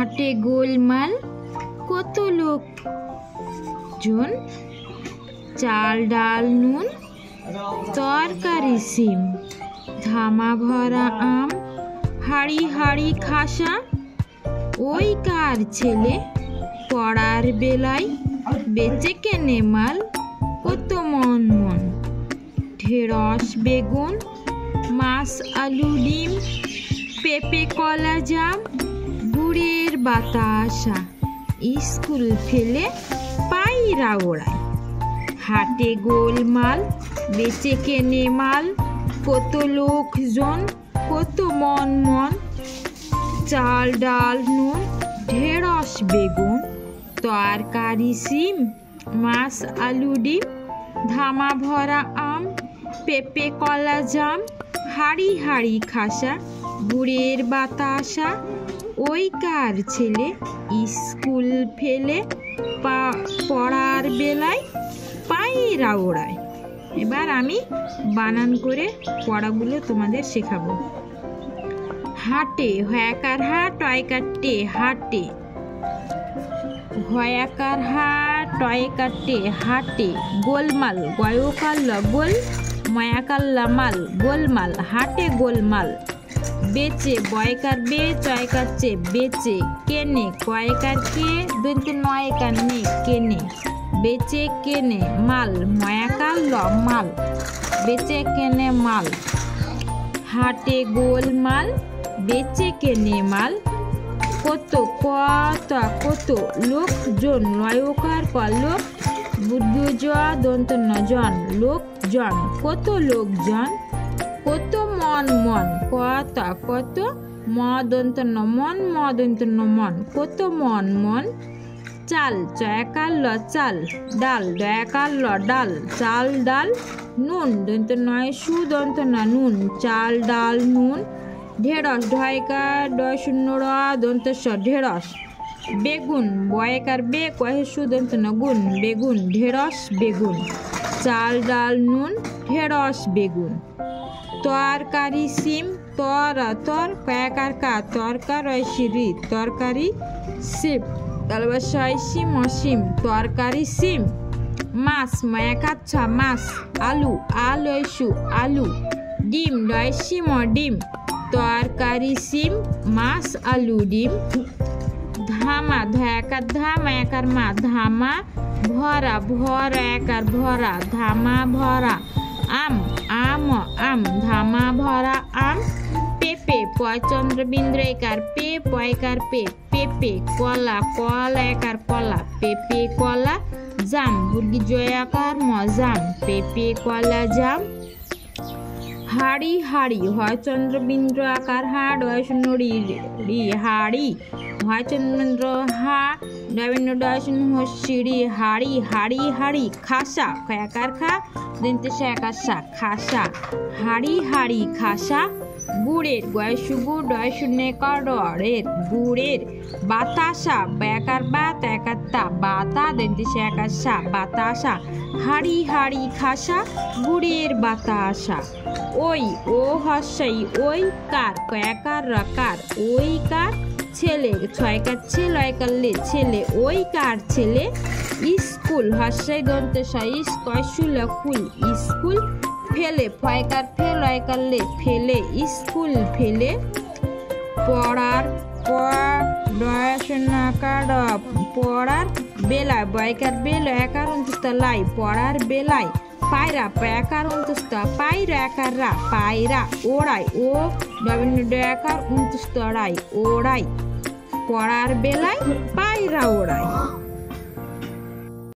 হাটে গোলমাল কত লোকজন, চাল ডাল নুন তরকারি সিম, ধামা ভরা আম হাড়ি হাড়ি খাসা। ওই কার ছেলে পড়ার বেলায় বেচে কেনে মাল কত মন মন। ঢেঁড়স বেগুন মাছ আলু ডিম, পেঁপে কলা জাম, গুড়ের বাতাসা। স্কুল ফেলে পায়রা ওড়ায়। হাটে গোলমাল বেচে কেনে মাল কত লোকজন, কত মন মন। চাল ডাল নুন ঢেঁড়স বেগুন তরকারি সিম, মাছ আলু ডিম, ধামা ভরা আম, পেঁপে কলা জাম, হাড়ি হাড়ি খাসা, গুড়ের বাতাসা। ওই কার ছেলে স্কুল ফেলে পড়ার বেলায় পায়রা ওড়ায়। এবার আমি বানান করে পড়াগুলো তোমাদের শেখাবো। হাটে হয়াকার হা টয়কার টে হাটে, হয়াকার হা টয়কার টে হাটে। গোলমাল গয়কার ল গোল ময়াকার লা মাল, গোলমাল হাটে গোলমাল। বেচে বয়কার বে চয়কার চে বেচে। কেনে কয়কার কে দন্ত নয়কার নে কেনে, বেচে কেনে। মাল ময়াকার ল মাল, বেচে কেনে মাল। হাটে গোলমাল বেচে কেনে মাল কত কত লোকজন, লয়কার ক লোক বুদ্ধ দন্ত নজন লোকজন, কত লোকজন। কত মন মন কত ম দন্ত ন মন ম দন্ত ন মন, কত মন মন। চাল চয়কার ল চাল, ডাল দয়াকার ল ডাল, চাল ডাল। নুন দন্ত নয় সু দন্ত না নুন, চাল ডাল নুন। ঢেঁড়স ঢয়কার ডয় শূন্য র দন্ত স ঢেঁড়স। বেগুন বয়কার বে কহে সু দন্ত ন গুণ, বেগুন ঢেঁড়স বেগুন। চাল ডাল নুন ঢেঁড়স বেগুন। তরকারি সিম তর কয়াকার কা তরকার রি তরকারি সিম, তালবাসায় সিম অসীম তরকারি সিম। মাছ মায়াকার ছা মাছ। আলু আলয়সু আলু। ডিম ডয়সিম ডিম তরকারি সিম, মাছ আলু ডিম। ধামা ধয়াকার ধা মায়াকার মা ধামা ভরা একার ভরা ধামা ভরা। আম আম ধামা ভরা আম। পেঁপে পয়চন্দ্রবিন্দ্র একার পে পয়কার পে পেঁপে। কলা একার কলা পেঁপে কলা। জাম বুদ্ধি জয়াকার ম জাম, পেঁপে কলা জাম। হাড়ি হাড়ি হয় চন্দ্রবিন্দ্র আকার হা ডয় শূন্য রি হাড়ি। হয় চন্দ্রবিন্দ্র হা ডয়বিন্দ্র ডয় শূন্য সিঁড়ি হাড়ি হাড়ি হাড়ি। খাসা খয়াকার খা দন্তে একার সা খাসা, হাড়ি হাড়ি খাসা। গুড়ের গয়সু গুড় ডয় শূন্য একার রের গুড়ের। বাতাসা বয়াকার বা তয়াকার তা বাতা দন্তে একার সা বাতাসা, হাড়ি হাড়ি খাসা, গুড়ের বাতাসা। ওই ও হস্যই ওই কার কয়াকার রকার ওই কার ছেলে, ছয়কার ছে লয়কার লে ছেলে ওই কার ছেলে। স্কুল হস্যই দন্ত ইস কয়সু লকুল স্কুল। ফেলে ফয়কার ফে লয়কার লে ফেলে স্কুল ফেলে। পড়ার পড়ার বেলায় বয়কার বে লয়কার অন্তস্থ লাই পড়ার বেলায়। পায়রা পয়াকার অন্তস্থ পায়রা একার রা পায়রা। ওড়াই ও ডবিন্য ডয়াকার অন্তস্থ রাই ওড়াই। পড়ার বেলায় পায়রা ওড়াই।